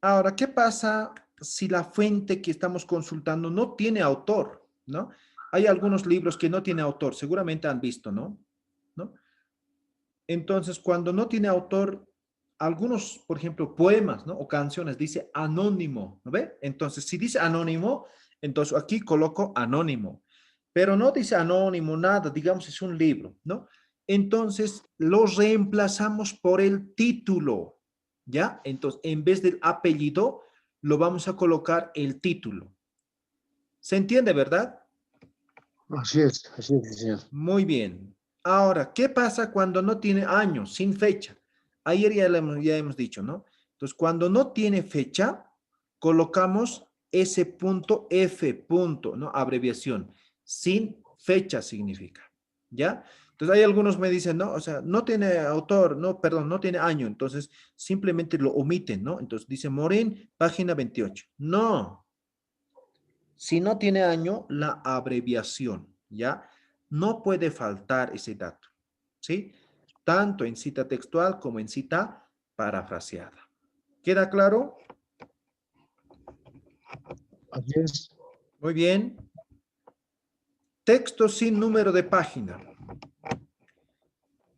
Ahora, ¿qué pasa si la fuente que estamos consultando no tiene autor, ¿no? Hay algunos libros que no tienen autor, seguramente han visto, ¿no? ¿No? Entonces, cuando no tiene autor, algunos, por ejemplo, poemas, ¿no? O canciones, dice anónimo, ¿no ve? Entonces, si dice anónimo, entonces aquí coloco anónimo, pero no dice anónimo, nada, digamos, es un libro, ¿no? Entonces, lo reemplazamos por el título, ¿ya? Entonces, en vez del apellido, lo vamos a colocar el título. ¿Se entiende, verdad? Así es, señor. Muy bien. Ahora, ¿qué pasa cuando no tiene año, sin fecha? Ayer ya hemos dicho, ¿no? Entonces, cuando no tiene fecha, colocamos S punto F punto, ¿no? Abreviación. Sin fecha significa, ¿ya? Entonces, hay algunos me dicen, no, o sea, no tiene autor, no, perdón, no tiene año. Entonces, simplemente lo omiten, ¿no? Entonces, dice Morín, página 28. No. Si no tiene año, la abreviación, ¿ya? No puede faltar ese dato, ¿sí? Tanto en cita textual como en cita parafraseada. ¿Queda claro? Así es. Muy bien. Texto sin número de página.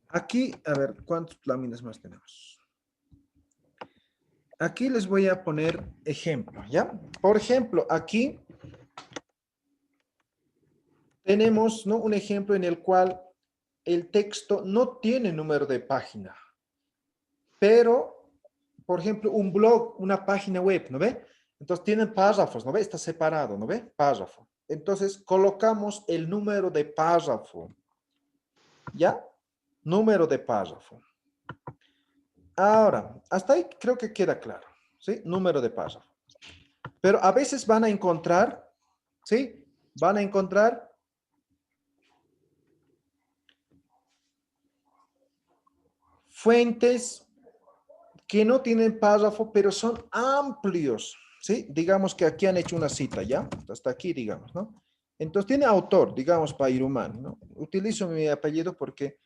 Aquí, a ver, ¿cuántas láminas más tenemos? Aquí les voy a poner ejemplos, ¿ya? Por ejemplo, aquí tenemos, ¿no?, un ejemplo en el cual el texto no tiene número de página, pero, por ejemplo, un blog, una página web, ¿no ve? Entonces tienen párrafos, ¿no ve? Está separado, ¿no ve? Párrafo. Entonces colocamos el número de párrafo, ¿ya? Número de párrafo. Ahora, hasta ahí creo que queda claro, ¿sí? Número de párrafo. Pero a veces van a encontrar, ¿sí? Van a encontrar fuentes que no tienen párrafo, pero son amplios, ¿sí? Digamos que aquí han hecho una cita, ¿ya? Hasta aquí, digamos, ¿no? Entonces tiene autor, digamos, Pairumán, ¿no? Utilizo mi apellido porque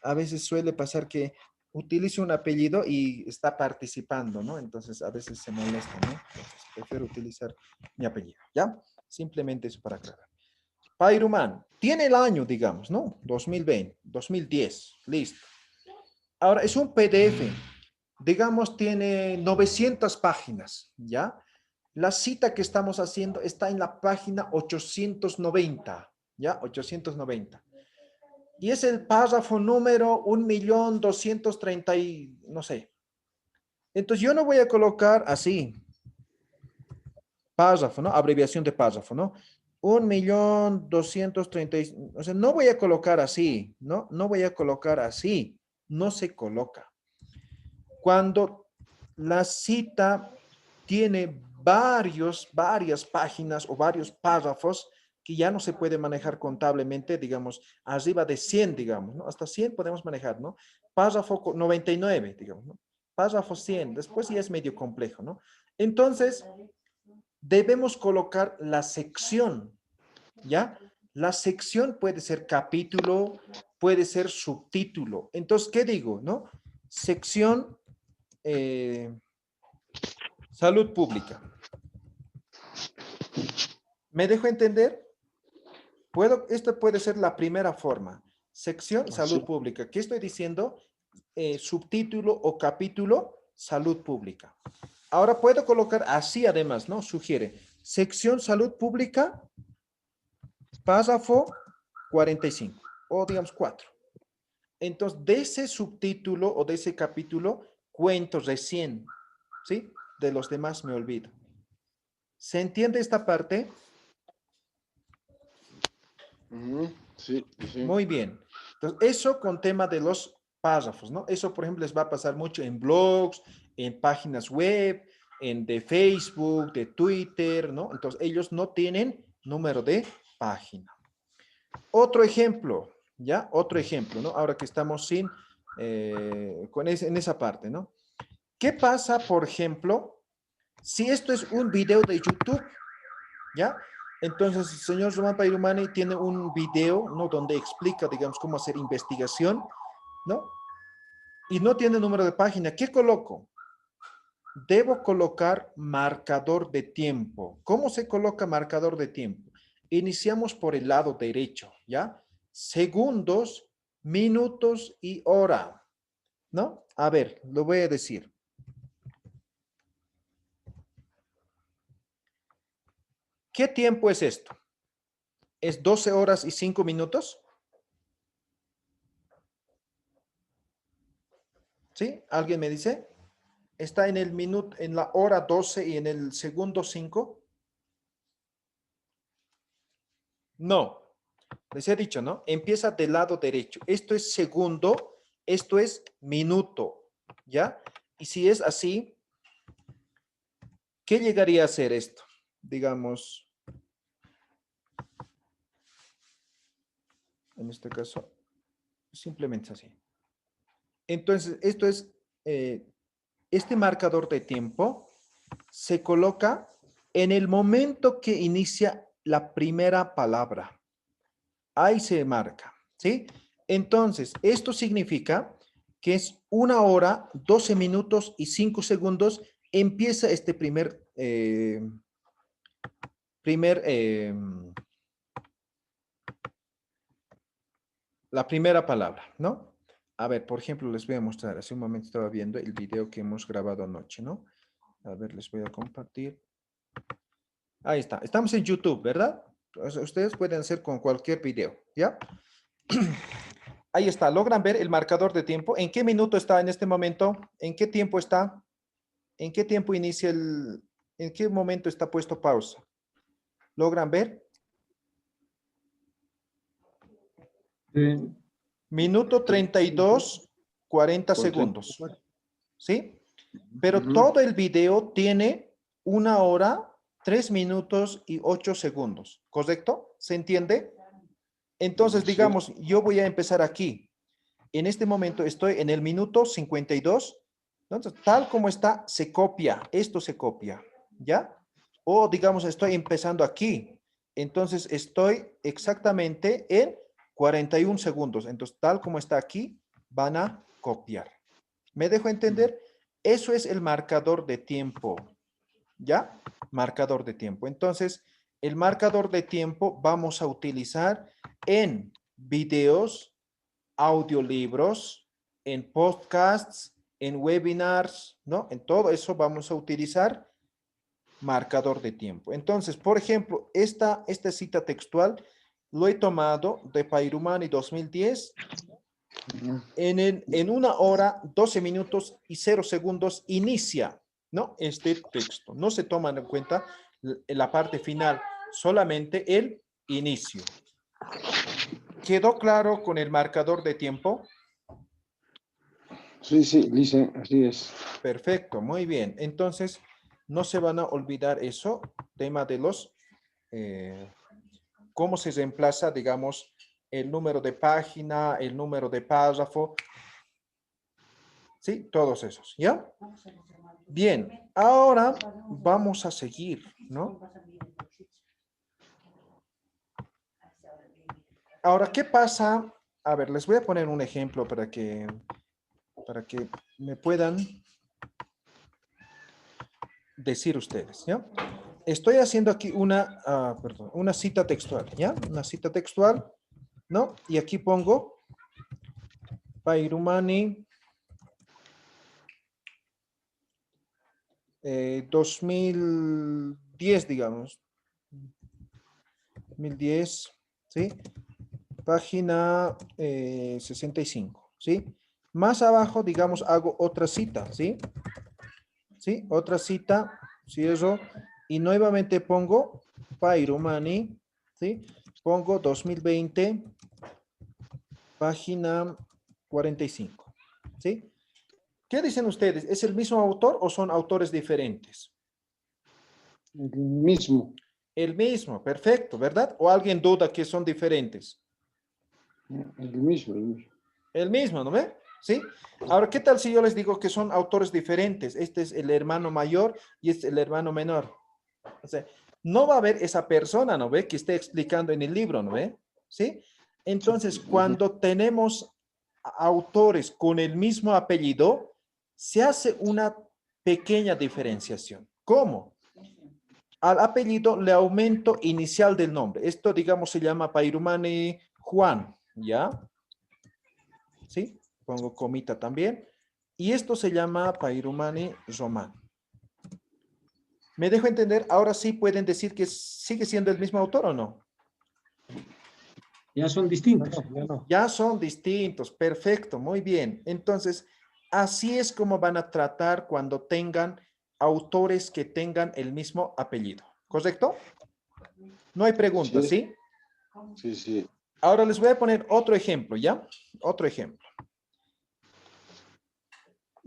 a veces suele pasar que utilizo un apellido y está participando, ¿no? Entonces a veces se molesta, ¿no? Entonces prefiero utilizar mi apellido, ¿ya? Simplemente eso para aclarar. Pairumán, tiene el año, digamos, ¿no? 2020, 2010, listo. Ahora, es un PDF, digamos, tiene 900 páginas, ¿ya? La cita que estamos haciendo está en la página 890, ¿ya? 890. Y es el párrafo número 1.230.000 y no sé. Entonces yo no voy a colocar así, párrafo, ¿no? Abreviación de párrafo, ¿no? 1.230.000, o sea, no voy a colocar así, ¿no? No voy a colocar así, no se coloca. Cuando la cita tiene varias páginas o varios párrafos que ya no se puede manejar contablemente, digamos, arriba de 100, digamos, ¿no? Hasta 100 podemos manejar, ¿no? Párrafo 99, digamos, ¿no? Párrafo 100, después ya es medio complejo, ¿no? Entonces, debemos colocar la sección, ¿ya? La sección puede ser capítulo, puede ser subtítulo. Entonces, ¿qué digo, no? Sección salud pública. ¿Me dejo entender? Esta puede ser la primera forma. Sección salud pública. ¿Qué estoy diciendo? Subtítulo o capítulo salud pública. Ahora puedo colocar así además, ¿no? Sugiere. Sección salud pública, párrafo 45 o digamos 4. Entonces, de ese subtítulo o de ese capítulo, cuento recién, ¿sí? De los demás me olvido. ¿Se entiende esta parte? Sí, sí. Muy bien. Entonces, eso con tema de los párrafos, ¿no? Eso, por ejemplo, les va a pasar mucho en blogs, en páginas web, de Facebook, de Twitter, ¿no? Entonces, ellos no tienen número de página. Otro ejemplo, ¿ya? Otro ejemplo, ¿no? Ahora que estamos en esa parte, ¿no? ¿Qué pasa, por ejemplo, si esto es un video de YouTube, ¿ya? Entonces, el señor Román Pairumani tiene un video, ¿no? Donde explica, digamos, cómo hacer investigación, ¿no? Y no tiene número de página. ¿Qué coloco? Debo colocar marcador de tiempo. ¿Cómo se coloca marcador de tiempo? Iniciamos por el lado derecho, ¿ya? Segundos, minutos y hora, ¿no? A ver, lo voy a decir. ¿Qué tiempo es esto? ¿Es 12 horas y 5 minutos? ¿Sí? ¿Alguien me dice? ¿Está en el minuto, en la hora 12 y en el segundo 5? No. Les he dicho, ¿no? Empieza del lado derecho. Esto es segundo, esto es minuto. ¿Ya? Y si es así, ¿qué llegaría a ser esto? Digamos, en este caso, simplemente así. Entonces, esto es, este marcador de tiempo se coloca en el momento que inicia la primera palabra. Ahí se marca, ¿sí? Entonces, esto significa que es 1 hora, 12 minutos y 5 segundos. Empieza este la primera palabra, ¿no? A ver, por ejemplo, les voy a mostrar. Hace un momento estaba viendo el video que hemos grabado anoche, ¿no? A ver, les voy a compartir. Ahí está. Estamos en YouTube, ¿verdad? Ustedes pueden hacer con cualquier video, ¿ya? Ahí está. ¿Logran ver el marcador de tiempo? ¿En qué minuto está en este momento? ¿En qué tiempo está? ¿En qué tiempo inicia el... ¿En qué momento está puesto pausa? ¿Logran ver? Minuto 32, 40 segundos. ¿Sí? Pero todo el video tiene 1 hora, 3 minutos y 8 segundos. ¿Correcto? ¿Se entiende? Entonces, digamos, yo voy a empezar aquí. En este momento estoy en el minuto 52. Entonces, tal como está, se copia. Esto se copia. ¿Ya? O digamos, estoy empezando aquí. Entonces, estoy exactamente en 41 segundos. Entonces, tal como está aquí, van a copiar. ¿Me dejo entender? Eso es el marcador de tiempo. ¿Ya? Marcador de tiempo. Entonces, el marcador de tiempo vamos a utilizar en videos, audiolibros, en podcasts, en webinars, ¿no? En todo eso vamos a utilizar marcador de tiempo. Entonces, por ejemplo, esta cita textual lo he tomado de Pairumani 2010. En 1 hora, 12 minutos y 0 segundos inicia, ¿no? Este texto. No se toman en cuenta la parte final, solamente el inicio. ¿Quedó claro con el marcador de tiempo? Sí, sí, dice, así es. Perfecto, muy bien. Entonces, no se van a olvidar eso, tema de los, cómo se reemplaza, digamos, el número de página, el número de párrafo. Sí, todos esos, ¿ya? Bien, ahora vamos a seguir, ¿no? Ahora, ¿qué pasa? A ver, les voy a poner un ejemplo para que me puedan decir ustedes, ¿ya? Estoy haciendo aquí una cita textual, ¿ya? Una cita textual, ¿no? Y aquí pongo Pairumani 2010, digamos. 2010, ¿sí? Página 65, ¿sí? Más abajo, digamos, hago otra cita, ¿sí? ¿Sí? Otra cita, cierro, y nuevamente pongo Pairumani, ¿sí? Pongo 2020, página 45, ¿sí? ¿Qué dicen ustedes? ¿Es el mismo autor o son autores diferentes? El mismo. El mismo, perfecto, ¿verdad? ¿O alguien duda que son diferentes? El mismo, el mismo. El mismo, ¿no ve? ¿Sí? Ahora, ¿qué tal si yo les digo que son autores diferentes? Este es el hermano mayor y este es el hermano menor. O sea, no va a haber esa persona, ¿no ve? Que esté explicando en el libro, ¿no ve? ¿Sí? Entonces, cuando tenemos autores con el mismo apellido, se hace una pequeña diferenciación. ¿Cómo? Al apellido le aumento inicial del nombre. Esto, digamos, se llama Pairumani Juan, ¿ya? ¿Sí? Pongo comita también. Y esto se llama Pairumani Román. ¿Me dejo entender? Ahora sí pueden decir que sigue siendo el mismo autor o no. Ya son distintos. Ya son distintos. Perfecto, muy bien. Entonces, así es como van a tratar cuando tengan autores que tengan el mismo apellido. ¿Correcto? No hay preguntas, ¿sí? Sí, sí. Ahora les voy a poner otro ejemplo, ¿ya? Otro ejemplo.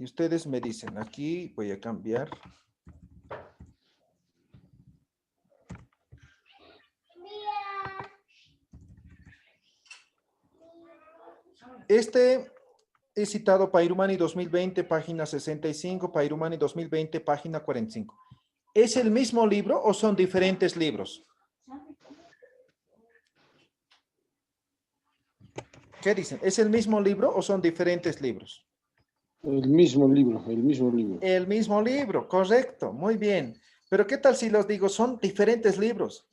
Y ustedes me dicen, aquí voy a cambiar. Este he citado Pairumani 2020, página 65, Pairumani 2020, página 45. ¿Es el mismo libro o son diferentes libros? ¿Qué dicen? ¿Es el mismo libro o son diferentes libros? El mismo libro, el mismo libro. El mismo libro, correcto, muy bien. Pero ¿qué tal si los digo? Son diferentes libros.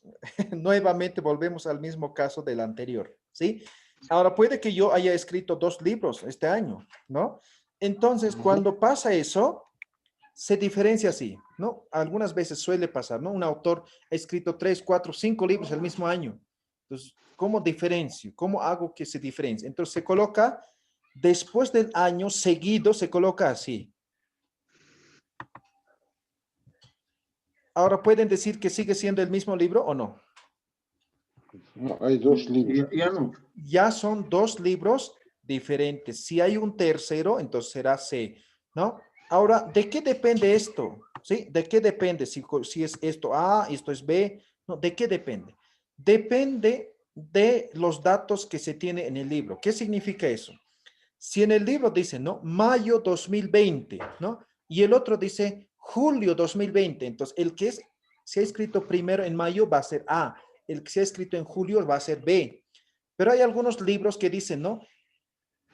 Nuevamente volvemos al mismo caso del anterior, ¿sí? Ahora puede que yo haya escrito 2 libros este año, ¿no? Entonces, cuando pasa eso, se diferencia así, ¿no? Algunas veces suele pasar, ¿no? Un autor ha escrito 3, 4, 5 libros el mismo año. Entonces, ¿cómo diferencio? ¿Cómo hago que se diferencie? Entonces, se coloca, después del año seguido, se coloca así. Ahora, ¿pueden decir que sigue siendo el mismo libro o no? No, hay 2 libros. Ya no. Ya son 2 libros diferentes. Si hay un tercero, entonces será C, ¿no? Ahora, ¿de qué depende esto? ¿Sí? ¿De qué depende? Si es esto A, esto es B, no, ¿de qué depende? Depende de los datos que se tiene en el libro. ¿Qué significa eso? Si en el libro dice, ¿no? Mayo 2020, ¿no? Y el otro dice julio 2020, entonces el que se ha escrito primero en mayo va a ser A, el que se ha escrito en julio va a ser B. Pero hay algunos libros que dicen, ¿no?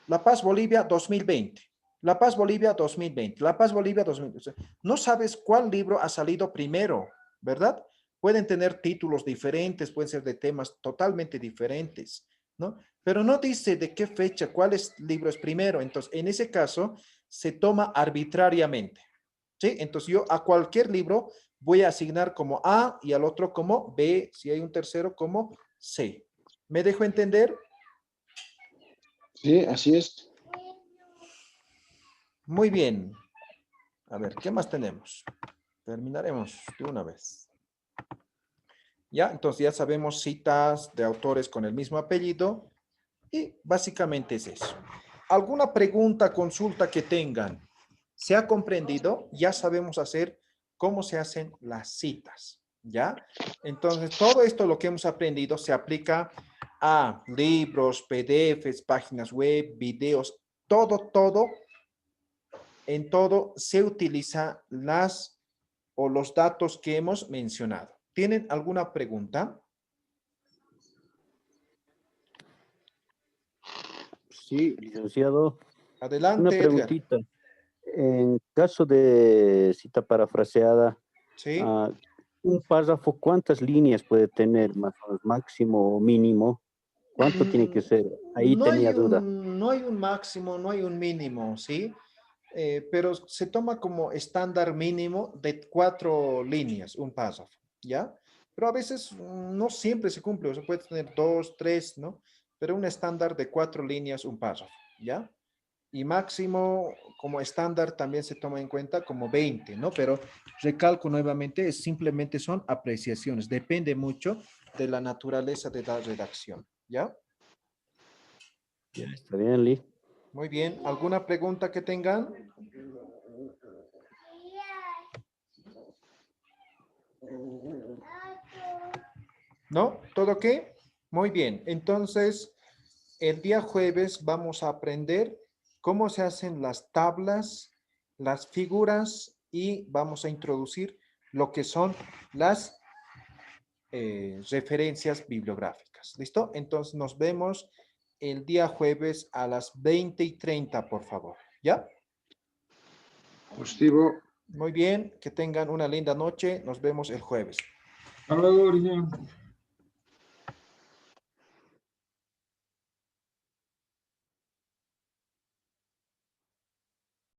La Paz Bolivia 2020, La Paz Bolivia 2020, La Paz Bolivia 2020. No sabes cuál libro ha salido primero, ¿verdad? Pueden tener títulos diferentes, pueden ser de temas totalmente diferentes, ¿no? Pero no dice de qué fecha, cuál libro es primero. Entonces, en ese caso, se toma arbitrariamente, ¿sí? Entonces, yo a cualquier libro voy a asignar como A y al otro como B, si hay un tercero como C. ¿Me dejo entender? Sí, así es. Muy bien. A ver, ¿qué más tenemos? Terminaremos de una vez. Ya, entonces ya sabemos citas de autores con el mismo apellido y básicamente es eso. ¿Alguna pregunta, consulta que tengan? ¿Se ha comprendido? Ya sabemos hacer cómo se hacen las citas, ¿ya? Entonces, todo esto lo que hemos aprendido se aplica a libros, PDFs, páginas web, videos, todo en todo se utiliza las o los datos que hemos mencionado. ¿Tienen alguna pregunta? Sí, licenciado. Una Adelante, Edgar. preguntita. En caso de cita parafraseada, ¿Sí? un párrafo, ¿cuántas líneas puede tener, más o menos, máximo o mínimo? ¿Cuánto tiene que ser? Ahí tenía duda. No hay un máximo, no hay un mínimo, ¿sí? Pero se toma como estándar mínimo de 4 líneas, un párrafo, ¿ya? Pero a veces no siempre se cumple, o sea, puede tener 2, 3, ¿no? Pero un estándar de 4 líneas, un párrafo, ¿ya? Y máximo como estándar también se toma en cuenta como 20, ¿no? Pero recalco nuevamente, simplemente son apreciaciones, depende mucho de la naturaleza de la redacción, ¿ya? Ya está bien, Lee. Muy bien, ¿alguna pregunta que tengan? ¿No? ¿Todo qué? Muy bien, entonces el día jueves vamos a aprender cómo se hacen las tablas, las figuras y vamos a introducir lo que son las referencias bibliográficas. ¿Listo? Entonces nos vemos el día jueves a las 20:30, por favor. ¿Ya? Positivo. Muy bien, que tengan una linda noche. Nos vemos el jueves. Hasta luego, licenciado.